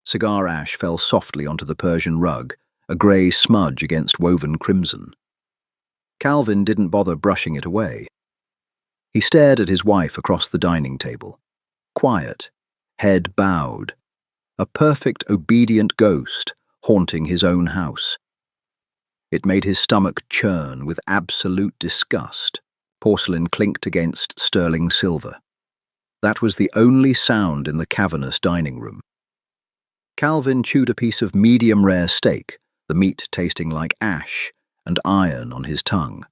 Cigar ash fell softly onto the Persian rug, a grey smudge against woven crimson. Calvin didn't bother brushing it away. He stared at his wife across the dining table, quiet, head bowed, a perfect, obedient ghost haunting his own house. It made his stomach churn with absolute disgust. Porcelain clinked against sterling silver. That was the only sound in the cavernous dining room. Calvin chewed a piece of medium-rare steak, the meat tasting like ash and iron on his tongue.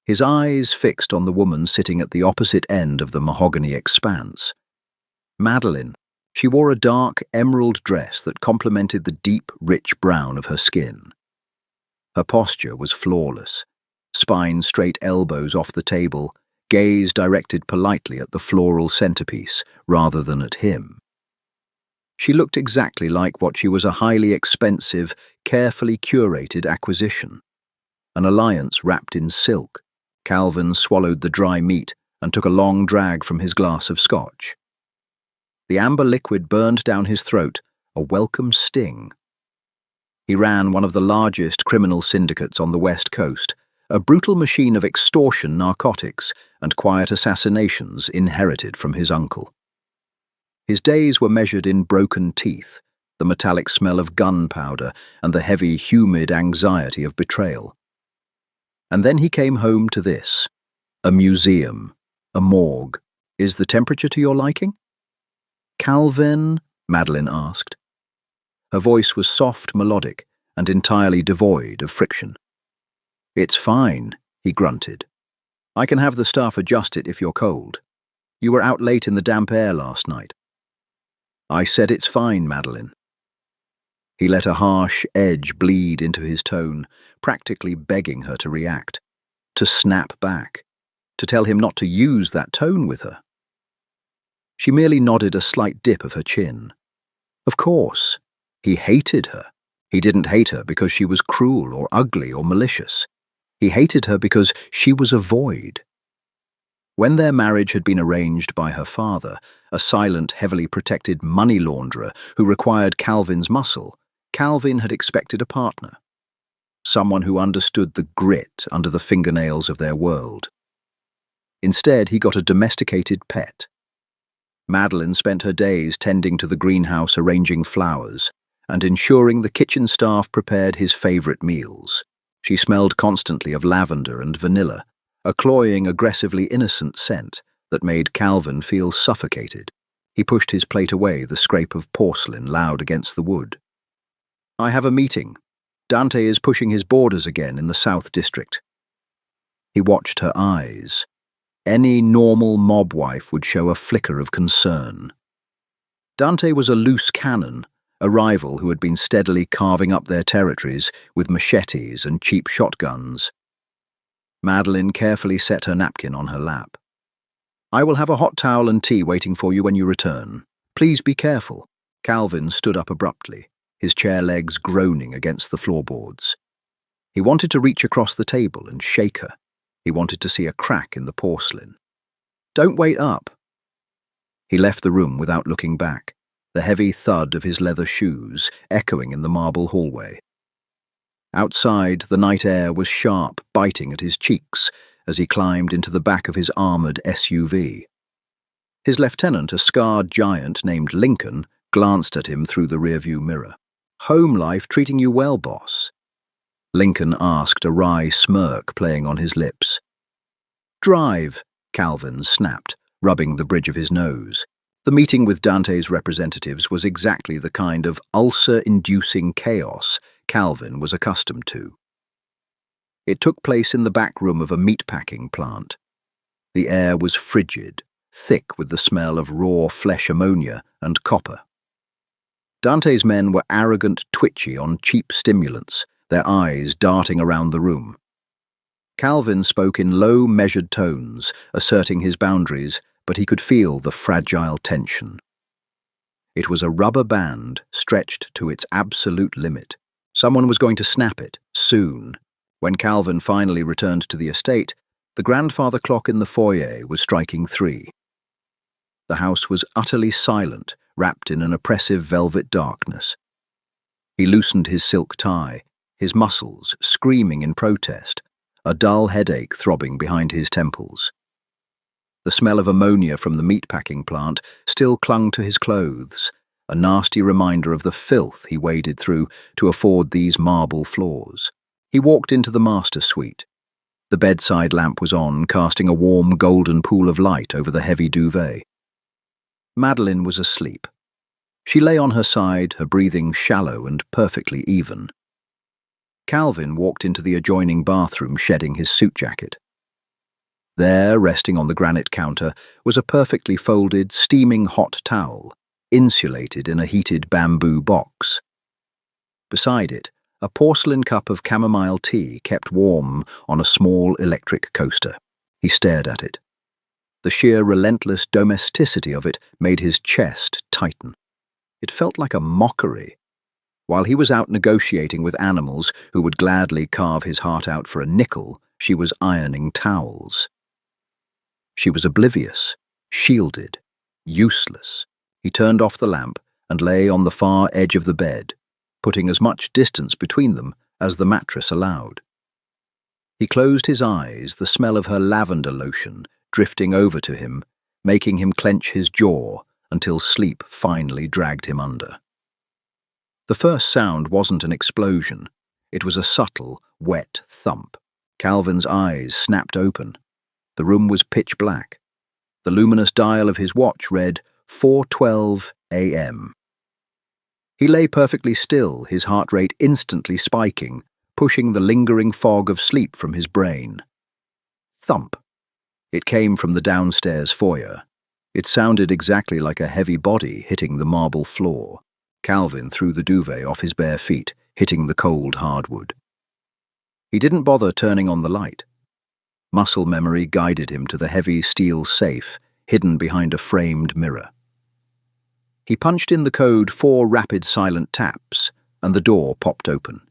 His eyes fixed on the woman sitting at the opposite end of the mahogany expanse. Madeline. She wore a dark emerald dress that complemented the deep, rich brown of her skin. Her posture was flawless, spine-straight elbows off the table, gaze directed politely at the floral centerpiece rather than at him. She looked exactly like what she was, a highly expensive, carefully curated acquisition. An alliance wrapped in silk. Calvin swallowed the dry meat and took a long drag from his glass of scotch. The amber liquid burned down his throat, a welcome sting. He ran one of the largest criminal syndicates on the West Coast, a brutal machine of extortion, narcotics, and quiet assassinations inherited from his uncle. His days were measured in broken teeth, the metallic smell of gunpowder, and the heavy, humid anxiety of betrayal. And then he came home to this. A museum, a morgue. Is the temperature to your liking? Calvin? Madeline asked. Her voice was soft, melodic, and entirely devoid of friction. It's fine, he grunted. I can have the staff adjust it if you're cold. You were out late in the damp air last night. I said it's fine, Madeline. He let a harsh edge bleed into his tone, practically begging her to react, to snap back, to tell him not to use that tone with her. She merely nodded, a slight dip of her chin. Of course. He hated her. He didn't hate her because she was cruel or ugly or malicious. He hated her because she was a void. When their marriage had been arranged by her father, a silent, heavily protected money launderer who required Calvin's muscle, Calvin had expected a partner. Someone who understood the grit under the fingernails of their world. Instead, he got a domesticated pet. Madeline spent her days tending to the greenhouse, arranging flowers, and ensuring the kitchen staff prepared his favorite meals. She smelled constantly of lavender and vanilla, a cloying, aggressively innocent scent that made Calvin feel suffocated. He pushed his plate away, the scrape of porcelain loud against the wood. I have a meeting. Dante is pushing his borders again in the South District. He watched her eyes. Any normal mob wife would show a flicker of concern. Dante was a loose cannon, a rival who had been steadily carving up their territories with machetes and cheap shotguns. Madeline carefully set her napkin on her lap. I will have a hot towel and tea waiting for you when you return. Please be careful. Calvin stood up abruptly, his chair legs groaning against the floorboards. He wanted to reach across the table and shake her. He wanted to see a crack in the porcelain. Don't wait up. He left the room without looking back, the heavy thud of his leather shoes echoing in the marble hallway. Outside, the night air was sharp, biting at his cheeks as he climbed into the back of his armored SUV. His lieutenant, a scarred giant named Lincoln, glanced at him through the rearview mirror. Home life treating you well, boss? Lincoln asked, a wry smirk playing on his lips. Drive, Calvin snapped, rubbing the bridge of his nose. The meeting with Dante's representatives was exactly the kind of ulcer-inducing chaos Calvin was accustomed to. It took place in the back room of a meatpacking plant. The air was frigid, thick with the smell of raw flesh ammonia and copper. Dante's men were arrogant, twitchy on cheap stimulants, their eyes darting around the room. Calvin spoke in low, measured tones, asserting his boundaries, but he could feel the fragile tension. It was a rubber band stretched to its absolute limit. Someone was going to snap it, soon. When Calvin finally returned to the estate, the grandfather clock in the foyer was striking 3. The house was utterly silent, wrapped in an oppressive velvet darkness. He loosened his silk tie, his muscles screaming in protest, a dull headache throbbing behind his temples. The smell of ammonia from the meatpacking plant still clung to his clothes, a nasty reminder of the filth he waded through to afford these marble floors. He walked into the master suite. The bedside lamp was on, casting a warm golden pool of light over the heavy duvet. Madeline was asleep. She lay on her side, her breathing shallow and perfectly even. Calvin walked into the adjoining bathroom, shedding his suit jacket. There, resting on the granite counter, was a perfectly folded, steaming hot towel, insulated in a heated bamboo box. Beside it, a porcelain cup of chamomile tea kept warm on a small electric coaster. He stared at it. The sheer relentless domesticity of it made his chest tighten. It felt like a mockery. While he was out negotiating with animals who would gladly carve his heart out for a nickel, she was ironing towels. She was oblivious, shielded, useless. He turned off the lamp and lay on the far edge of the bed, putting as much distance between them as the mattress allowed. He closed his eyes, the smell of her lavender lotion drifting over to him, making him clench his jaw until sleep finally dragged him under. The first sound wasn't an explosion. It was a subtle, wet thump. Calvin's eyes snapped open. The room was pitch black. The luminous dial of his watch read 4:12 a.m. He lay perfectly still, his heart rate instantly spiking, pushing the lingering fog of sleep from his brain. Thump. It came from the downstairs foyer. It sounded exactly like a heavy body hitting the marble floor. Calvin threw the duvet off his bare feet, hitting the cold hardwood. He didn't bother turning on the light. Muscle memory guided him to the heavy steel safe hidden behind a framed mirror. He punched in the code 4 rapid silent taps, and the door popped open.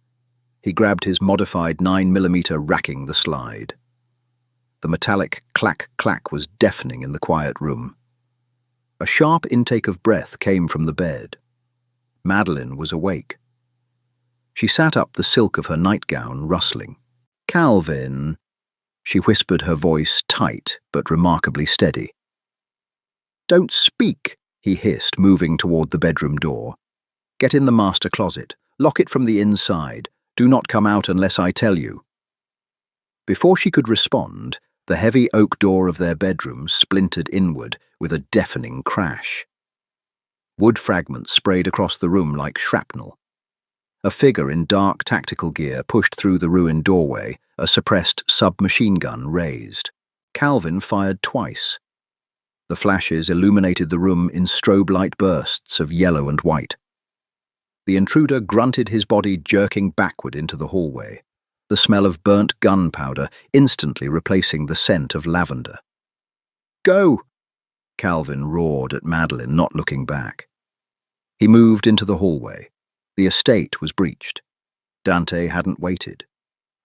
He grabbed his modified 9mm, racking the slide. The metallic clack-clack was deafening in the quiet room. A sharp intake of breath came from the bed. Madeline was awake. She sat up, the silk of her nightgown rustling. "Calvin," she whispered, her voice tight but remarkably steady. "Don't speak," he hissed, moving toward the bedroom door. "Get in the master closet. Lock it from the inside. Do not come out unless I tell you." Before she could respond, the heavy oak door of their bedroom splintered inward with a deafening crash. Wood fragments sprayed across the room like shrapnel. A figure in dark tactical gear pushed through the ruined doorway, a suppressed submachine gun raised. Calvin fired twice. The flashes illuminated the room in strobe light bursts of yellow and white. The intruder grunted, his body jerking backward into the hallway, the smell of burnt gunpowder instantly replacing the scent of lavender. "Go!" Calvin roared at Madeline, not looking back. He moved into the hallway. The estate was breached. Dante hadn't waited.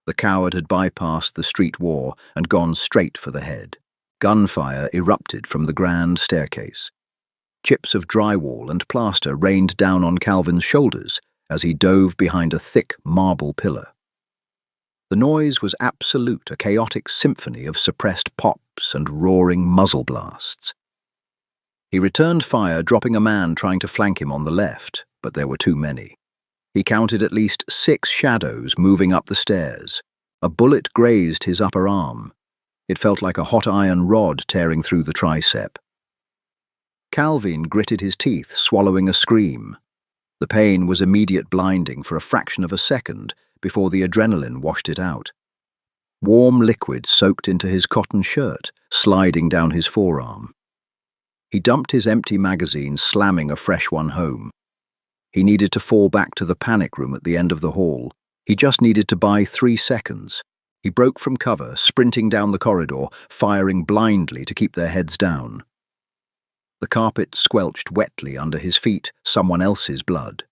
The coward had bypassed the street war and gone straight for the head. Gunfire erupted from the grand staircase. Chips of drywall and plaster rained down on Calvin's shoulders as he dove behind a thick marble pillar. The noise was absolute, a chaotic symphony of suppressed pops and roaring muzzle blasts. He returned fire, dropping a man trying to flank him on the left, but there were too many. He counted at least 6 shadows moving up the stairs. A bullet grazed his upper arm. It felt like a hot iron rod tearing through the tricep. Calvin gritted his teeth, swallowing a scream. The pain was immediate, blinding for a fraction of a second before the adrenaline washed it out. Warm liquid soaked into his cotton shirt, sliding down his forearm. He dumped his empty magazine, slamming a fresh one home. He needed to fall back to the panic room at the end of the hall. He just needed to buy 3 seconds. He broke from cover, sprinting down the corridor, firing blindly to keep their heads down. The carpet squelched wetly under his feet, someone else's blood.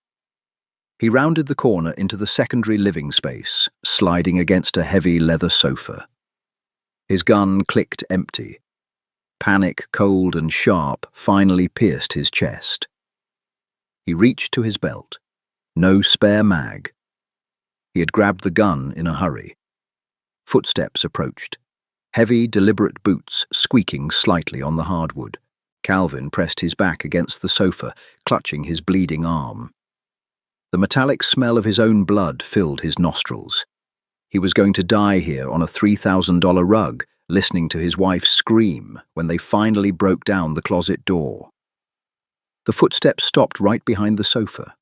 He rounded the corner into the secondary living space, sliding against a heavy leather sofa. His gun clicked empty. Panic, cold and sharp, finally pierced his chest. He reached to his belt. No spare mag. He had grabbed the gun in a hurry. Footsteps approached. Heavy, deliberate boots squeaking slightly on the hardwood. Calvin pressed his back against the sofa, clutching his bleeding arm. The metallic smell of his own blood filled his nostrils. He was going to die here on a $3,000 rug, listening to his wife scream when they finally broke down the closet door. The footsteps stopped right behind the sofa.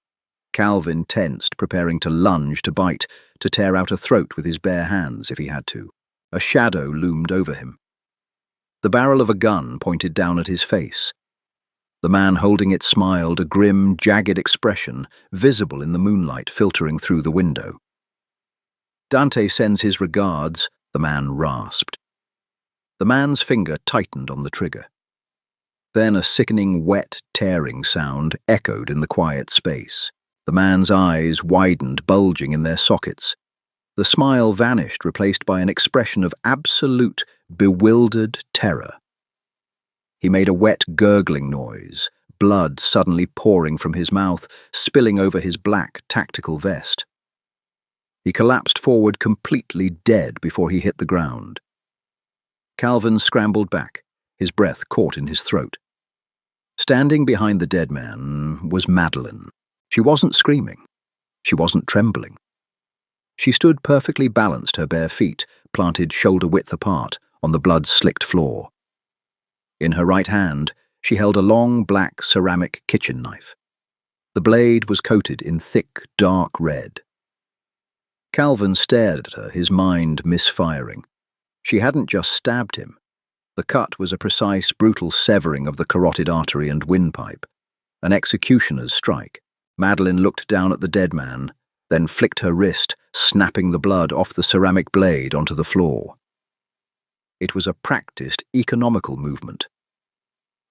Calvin tensed, preparing to lunge, to bite, to tear out a throat with his bare hands if he had to. A shadow loomed over him. The barrel of a gun pointed down at his face. The man holding it smiled, a grim, jagged expression visible in the moonlight filtering through the window. "Dante sends his regards," the man rasped. The man's finger tightened on the trigger. Then a sickening, wet, tearing sound echoed in the quiet space. The man's eyes widened, bulging in their sockets. The smile vanished, replaced by an expression of absolute, bewildered terror. He made a wet, gurgling noise, blood suddenly pouring from his mouth, spilling over his black, tactical vest. He collapsed forward, completely dead, before he hit the ground. Calvin scrambled back, his breath caught in his throat. Standing behind the dead man was Madeline. She wasn't screaming. She wasn't trembling. She stood perfectly balanced, her bare feet planted shoulder-width apart on the blood-slicked floor. In her right hand, she held a long black ceramic kitchen knife. The blade was coated in thick, dark red. Calvin stared at her, his mind misfiring. She hadn't just stabbed him. The cut was a precise, brutal severing of the carotid artery and windpipe. An executioner's strike. Madeline looked down at the dead man, then flicked her wrist, snapping the blood off the ceramic blade onto the floor. It was a practiced, economical movement.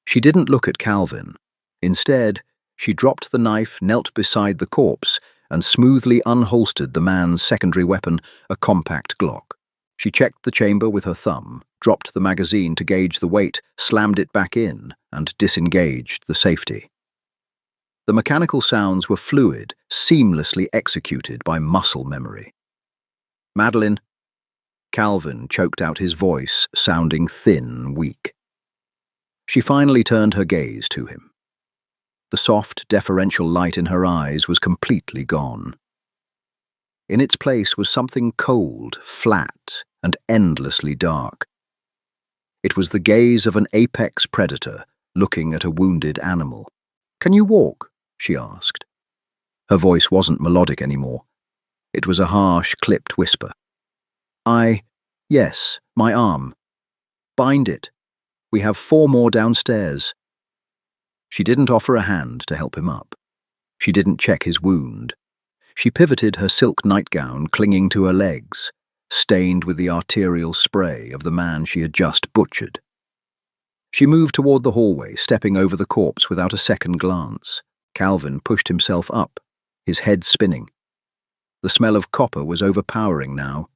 She didn't look at Calvin. Instead, she dropped the knife, knelt beside the corpse, and smoothly unholstered the man's secondary weapon, a compact Glock. She checked the chamber with her thumb, dropped the magazine to gauge the weight, slammed it back in, and disengaged the safety. The mechanical sounds were fluid, seamlessly executed by muscle memory. "Madeline," Calvin choked out his voice, sounding thin, weak. She finally turned her gaze to him. The soft, deferential light in her eyes was completely gone. In its place was something cold, flat, and endlessly dark. It was the gaze of an apex predator looking at a wounded animal. "Can you walk?" she asked. Her voice wasn't melodic anymore. It was a harsh, clipped whisper. Yes, my arm. Bind it. We have 4 more downstairs." She didn't offer a hand to help him up. She didn't check his wound. She pivoted her silk nightgown clinging to her legs, stained with the arterial spray of the man she had just butchered. She moved toward the hallway, stepping over the corpse without a second glance. Calvin pushed himself up, his head spinning. The smell of copper was overpowering now.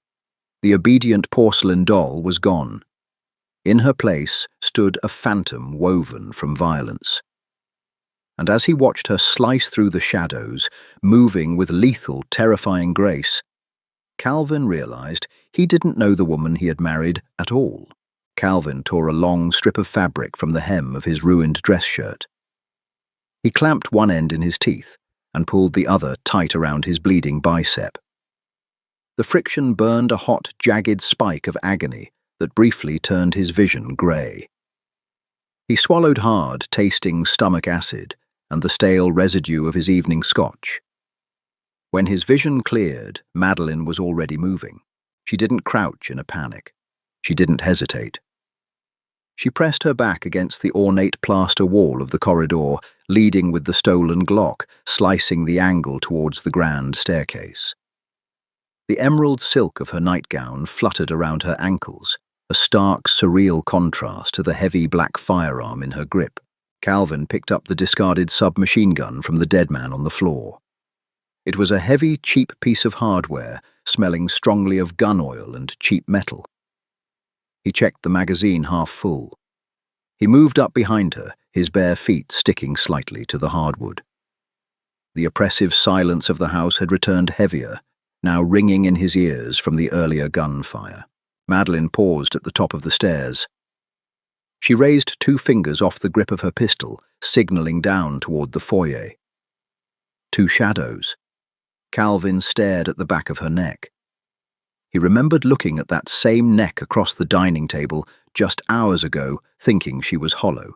The obedient porcelain doll was gone. In her place stood a phantom woven from violence. And as he watched her slice through the shadows, moving with lethal, terrifying grace, Calvin realized he didn't know the woman he had married at all. Calvin tore a long strip of fabric from the hem of his ruined dress shirt. He clamped one end in his teeth and pulled the other tight around his bleeding bicep. The friction burned a hot, jagged spike of agony that briefly turned his vision grey. He swallowed hard, tasting stomach acid and the stale residue of his evening scotch. When his vision cleared, Madeline was already moving. She didn't crouch in a panic. She didn't hesitate. She pressed her back against the ornate plaster wall of the corridor, leading with the stolen Glock, slicing the angle towards the grand staircase. The emerald silk of her nightgown fluttered around her ankles, a stark, surreal contrast to the heavy black firearm in her grip. Calvin picked up the discarded submachine gun from the dead man on the floor. It was a heavy, cheap piece of hardware, smelling strongly of gun oil and cheap metal. He checked the magazine half full. He moved up behind her, his bare feet sticking slightly to the hardwood. The oppressive silence of the house had returned heavier, now ringing in his ears from the earlier gunfire. Madeline paused at the top of the stairs. She raised 2 fingers off the grip of her pistol, signaling down toward the foyer. 2 shadows. Calvin stared at the back of her neck. He remembered looking at that same neck across the dining table just hours ago, thinking she was hollow,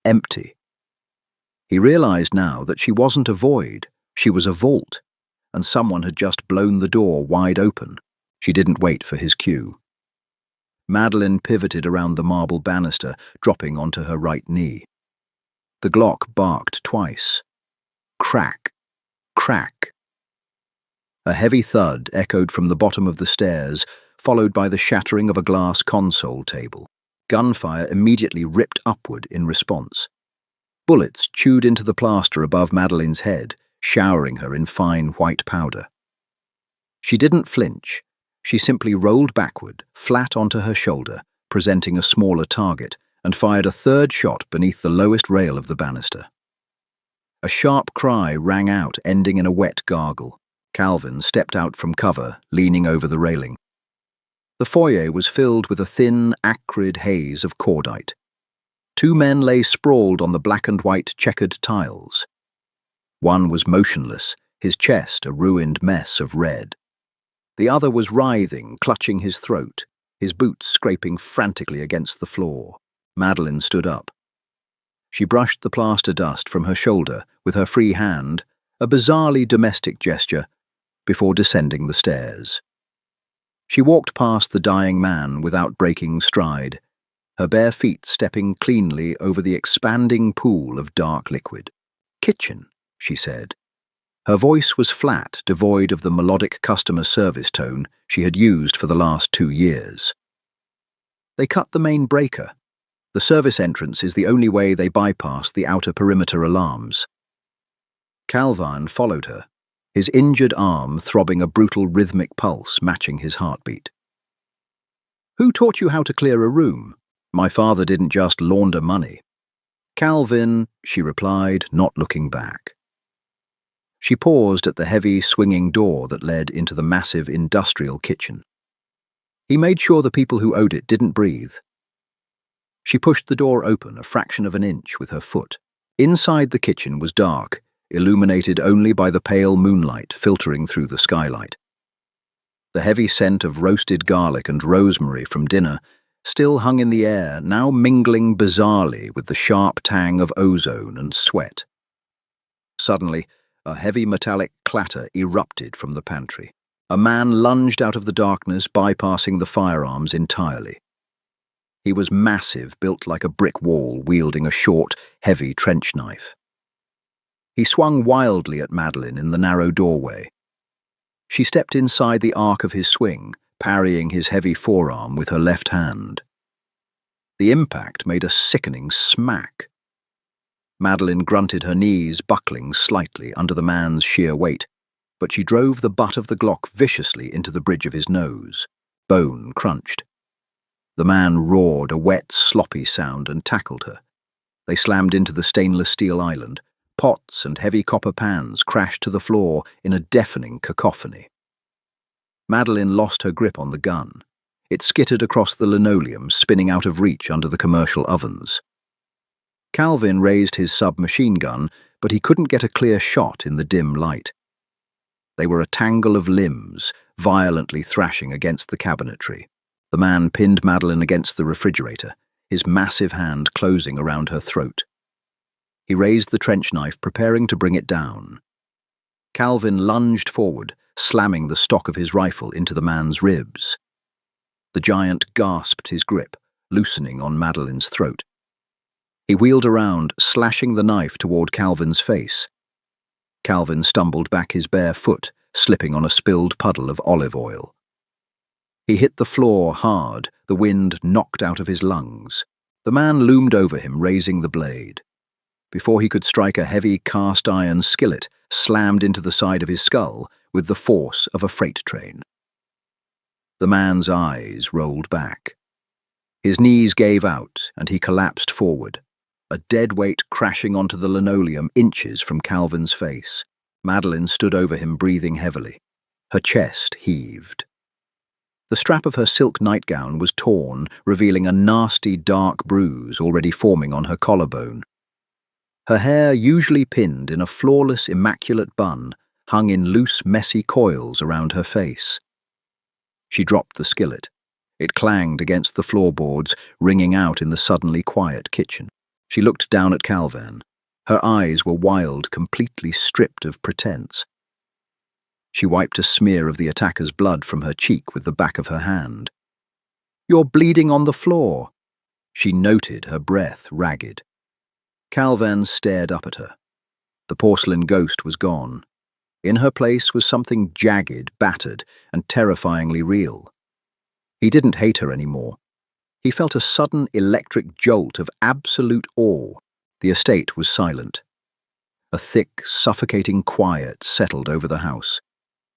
empty. He realized now that she wasn't a void, she was a vault, and someone had just blown the door wide open. She didn't wait for his cue. Madeline pivoted around the marble banister, dropping onto her right knee. The Glock barked twice. Crack, crack. A heavy thud echoed from the bottom of the stairs, followed by the shattering of a glass console table. Gunfire immediately ripped upward in response. Bullets chewed into the plaster above Madeline's head, showering her in fine white powder. She didn't flinch. She simply rolled backward, flat onto her shoulder, presenting a smaller target, and fired a 3rd shot beneath the lowest rail of the banister. A sharp cry rang out, ending in a wet gargle. Calvin stepped out from cover, leaning over the railing. The foyer was filled with a thin, acrid haze of cordite. 2 men lay sprawled on the black and white checkered tiles. One was motionless, his chest a ruined mess of red. The other was writhing, clutching his throat, his boots scraping frantically against the floor. Madeline stood up. She brushed the plaster dust from her shoulder with her free hand, a bizarrely domestic gesture, before descending the stairs. She walked past the dying man without breaking stride, her bare feet stepping cleanly over the expanding pool of dark liquid. "Kitchen," she said. Her voice was flat, devoid of the melodic customer service tone she had used for the last 2 years. "They cut the main breaker. The service entrance is the only way they bypass the outer perimeter alarms." Calvin followed her, his injured arm throbbing a brutal rhythmic pulse matching his heartbeat. "Who taught you how to clear a room? My father didn't just launder money." "Calvin," she replied, not looking back. She paused at the heavy, swinging door that led into the massive industrial kitchen. He made sure the people who owed it didn't breathe. She pushed the door open a fraction of an inch with her foot. Inside the kitchen was dark, illuminated only by the pale moonlight filtering through the skylight. The heavy scent of roasted garlic and rosemary from dinner still hung in the air, now mingling bizarrely with the sharp tang of ozone and sweat. Suddenly, a heavy metallic clatter erupted from the pantry. A man lunged out of the darkness, bypassing the firearms entirely. He was massive, built like a brick wall, wielding a short, heavy trench knife. He swung wildly at Madeline in the narrow doorway. She stepped inside the arc of his swing, parrying his heavy forearm with her left hand. The impact made a sickening smack. Madeline grunted, her knees buckling slightly under the man's sheer weight, but she drove the butt of the Glock viciously into the bridge of his nose. Bone crunched. The man roared a wet, sloppy sound and tackled her. They slammed into the stainless steel island. Pots and heavy copper pans crashed to the floor in a deafening cacophony. Madeline lost her grip on the gun. It skittered across the linoleum, spinning out of reach under the commercial ovens. Calvin raised his submachine gun, but he couldn't get a clear shot in the dim light. They were a tangle of limbs, violently thrashing against the cabinetry. The man pinned Madeline against the refrigerator, his massive hand closing around her throat. He raised the trench knife, preparing to bring it down. Calvin lunged forward, slamming the stock of his rifle into the man's ribs. The giant gasped his grip, loosening on Madeline's throat. He wheeled around, slashing the knife toward Calvin's face. Calvin stumbled back his bare foot, slipping on a spilled puddle of olive oil. He hit the floor hard, the wind knocked out of his lungs. The man loomed over him, raising the blade. Before he could strike, a heavy cast-iron skillet slammed into the side of his skull with the force of a freight train. The man's eyes rolled back. His knees gave out, and he collapsed forward, a dead weight crashing onto the linoleum inches from Calvin's face. Madeline stood over him, breathing heavily. Her chest heaved. The strap of her silk nightgown was torn, revealing a nasty, dark bruise already forming on her collarbone. Her hair, usually pinned in a flawless, immaculate bun, hung in loose, messy coils around her face. She dropped the skillet. It clanged against the floorboards, ringing out in the suddenly quiet kitchen. She looked down at Calvin. Her eyes were wild, completely stripped of pretense. She wiped a smear of the attacker's blood from her cheek with the back of her hand. "You're bleeding on the floor." She noted her breath ragged. Calvin stared up at her. The porcelain ghost was gone. In her place was something jagged, battered, and terrifyingly real. He didn't hate her anymore. He felt a sudden electric jolt of absolute awe. The estate was silent. A thick, suffocating quiet settled over the house,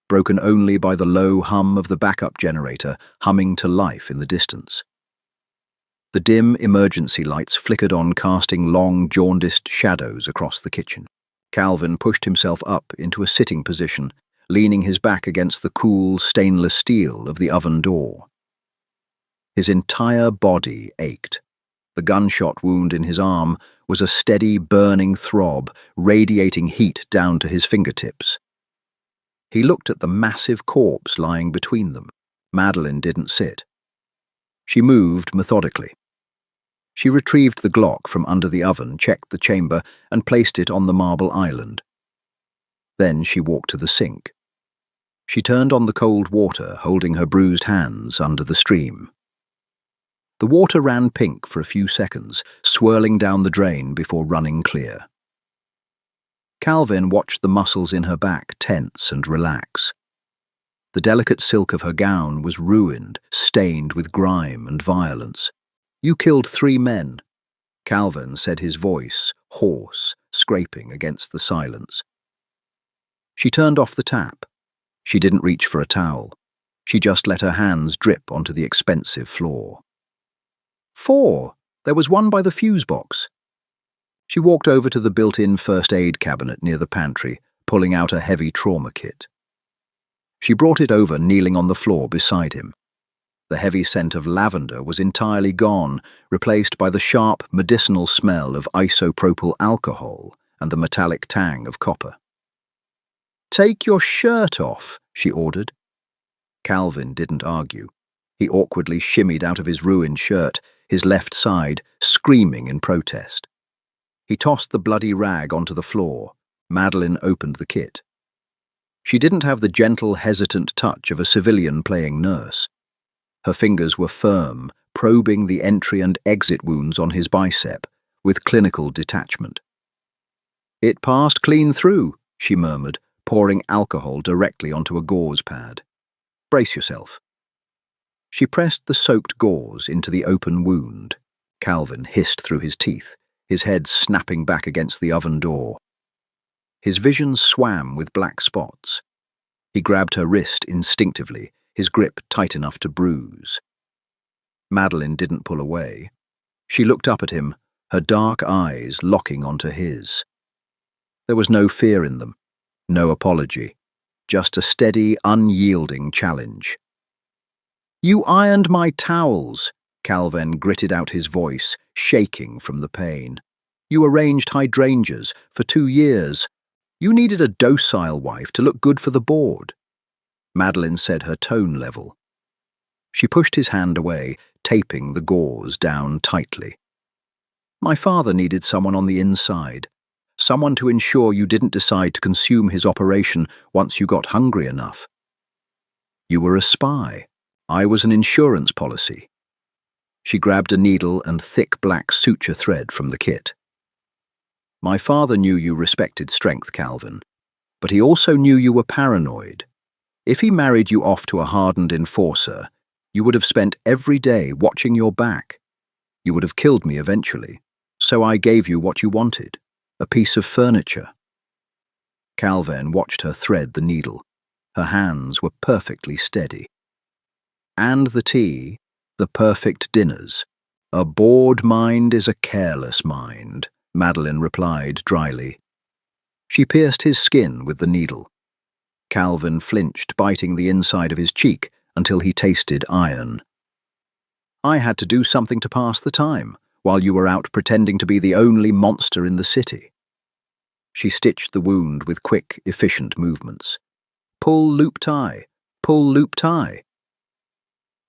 broken only by the low hum of the backup generator humming to life in the distance. The dim emergency lights flickered on, casting long, jaundiced shadows across the kitchen. Calvin pushed himself up into a sitting position, leaning his back against the cool, stainless steel of the oven door. His entire body ached. The gunshot wound in his arm was a steady, burning throb, radiating heat down to his fingertips. He looked at the massive corpse lying between them. Madeline didn't sit. She moved methodically. She retrieved the Glock from under the oven, checked the chamber, and placed it on the marble island. Then she walked to the sink. She turned on the cold water, holding her bruised hands under the stream. The water ran pink for a few seconds, swirling down the drain before running clear. Calvin watched the muscles in her back tense and relax. The delicate silk of her gown was ruined, stained with grime and violence. "You killed 3 men," Calvin said, his voice hoarse, scraping against the silence. She turned off the tap. She didn't reach for a towel. She just let her hands drip onto the expensive floor. 4. There was one by the fuse box." She walked over to the built-in first aid cabinet near the pantry, pulling out a heavy trauma kit. She brought it over, kneeling on the floor beside him. The heavy scent of lavender was entirely gone, replaced by the sharp, medicinal smell of isopropyl alcohol and the metallic tang of copper. "Take your shirt off," she ordered. Calvin didn't argue. He awkwardly shimmied out of his ruined shirt, his left side screaming in protest. He tossed the bloody rag onto the floor. Madeline opened the kit. She didn't have the gentle, hesitant touch of a civilian playing nurse. Her fingers were firm, probing the entry and exit wounds on his bicep with clinical detachment. "It passed clean through," she murmured, pouring alcohol directly onto a gauze pad. "Brace yourself." She pressed the soaked gauze into the open wound. Calvin hissed through his teeth, his head snapping back against the oven door. His vision swam with black spots. He grabbed her wrist instinctively, his grip tight enough to bruise. Madeline didn't pull away. She looked up at him, her dark eyes locking onto his. There was no fear in them, no apology, just a steady, unyielding challenge. "You ironed my towels," Calvin gritted out his voice, shaking from the pain. "You arranged hydrangeas for 2 years. You needed a docile wife to look good for the board." Madeline said, her tone level. She pushed his hand away, taping the gauze down tightly. "My father needed someone on the inside, someone to ensure you didn't decide to consume his operation once you got hungry enough. You were a spy. I was an insurance policy." She grabbed a needle and thick black suture thread from the kit. "My father knew you respected strength, Calvin, but he also knew you were paranoid. If he married you off to a hardened enforcer, you would have spent every day watching your back. You would have killed me eventually, so I gave you what you wanted, a piece of furniture." Calvin watched her thread the needle. Her hands were perfectly steady. "And the tea, the perfect dinners. A bored mind is a careless mind," Madeline replied dryly. She pierced his skin with the needle. Calvin flinched, biting the inside of his cheek until he tasted iron. I had to do something to pass the time, while you were out pretending to be the only monster in the city. She stitched the wound with quick, efficient movements. Pull loop tie, pull loop tie.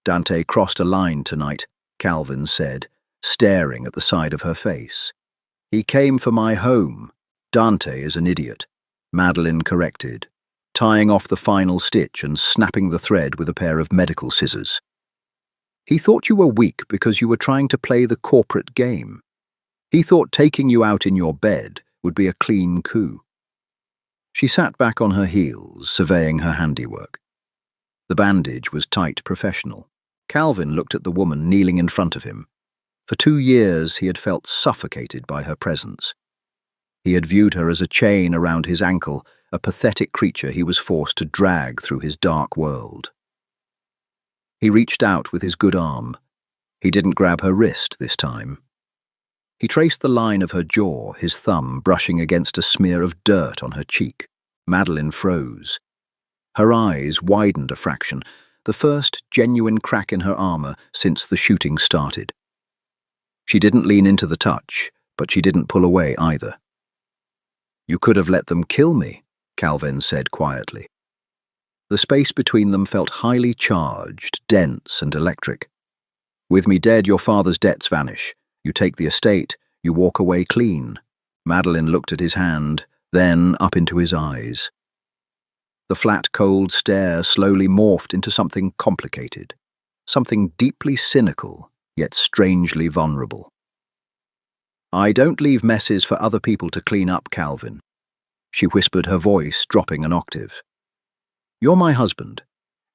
Dante crossed a line tonight, Calvin said, staring at the side of her face. He came for my home. Dante is an idiot, Madeline corrected, tying off the final stitch and snapping the thread with a pair of medical scissors. He thought you were weak because you were trying to play the corporate game. He thought taking you out in your bed would be a clean coup. She sat back on her heels, surveying her handiwork. The bandage was tight professional. Calvin looked at the woman kneeling in front of him. For 2 years he had felt suffocated by her presence. He had viewed her as a chain around his ankle, a pathetic creature he was forced to drag through his dark world. He reached out with his good arm. He didn't grab her wrist this time. He traced the line of her jaw, his thumb brushing against a smear of dirt on her cheek. Madeline froze. Her eyes widened a fraction, the first genuine crack in her armor since the shooting started. She didn't lean into the touch, but she didn't pull away either. You could have let them kill me, Calvin said quietly. The space between them felt highly charged, dense and electric. With me dead, your father's debts vanish. You take the estate, you walk away clean. Madeline looked at his hand, then up into his eyes. The flat, cold stare slowly morphed into something complicated, something deeply cynical, yet strangely vulnerable. I don't leave messes for other people to clean up, Calvin. She whispered, her voice dropping an octave. You're my husband.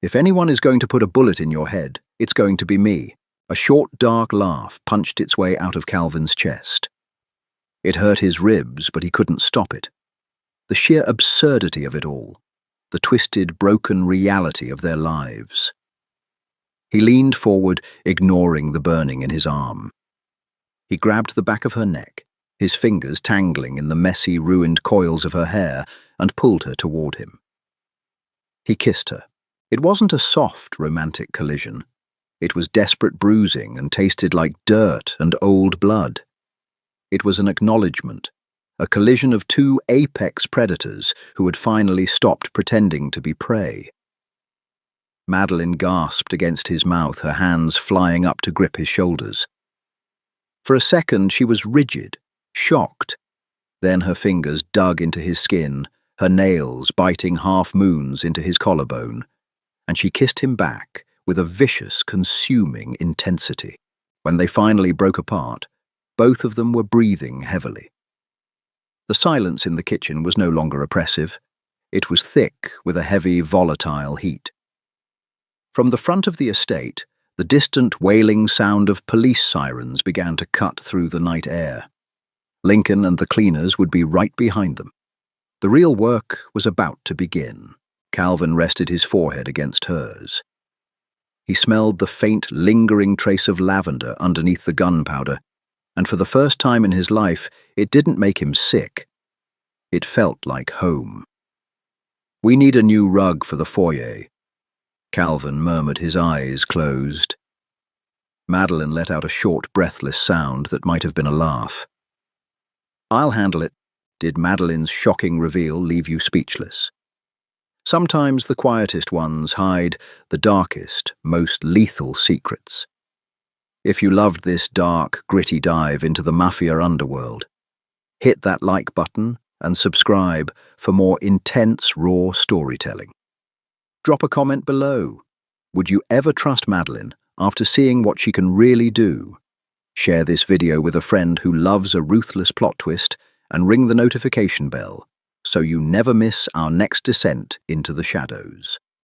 If anyone is going to put a bullet in your head, it's going to be me. A short, dark laugh punched its way out of Calvin's chest. It hurt his ribs, but he couldn't stop it. The sheer absurdity of it all, the twisted, broken reality of their lives. He leaned forward, ignoring the burning in his arm. He grabbed the back of her neck, his fingers tangling in the messy, ruined coils of her hair, and pulled her toward him. He kissed her. It wasn't a soft, romantic collision. It was desperate bruising and tasted like dirt and old blood. It was an acknowledgement, a collision of 2 apex predators who had finally stopped pretending to be prey. Madeline gasped against his mouth, her hands flying up to grip his shoulders. For a second she was rigid, shocked. Then her fingers dug into his skin, her nails biting half-moons into his collarbone, and she kissed him back with a vicious, consuming intensity. When they finally broke apart, both of them were breathing heavily. The silence in the kitchen was no longer oppressive. It was thick with a heavy, volatile heat. From the front of the estate, the distant wailing sound of police sirens began to cut through the night air. Lincoln and the cleaners would be right behind them. The real work was about to begin. Calvin rested his forehead against hers. He smelled the faint, lingering trace of lavender underneath the gunpowder, and for the first time in his life, it didn't make him sick. It felt like home. We need a new rug for the foyer, Calvin murmured, his eyes closed. Madeline let out a short, breathless sound that might have been a laugh. I'll handle it. Did Madeline's shocking reveal leave you speechless? Sometimes the quietest ones hide the darkest, most lethal secrets. If you loved this dark, gritty dive into the Mafia underworld, hit that like button and subscribe for more intense, raw storytelling. Drop a comment below. Would you ever trust Madeline after seeing what she can really do? Share this video with a friend who loves a ruthless plot twist and ring the notification bell so you never miss our next descent into the shadows.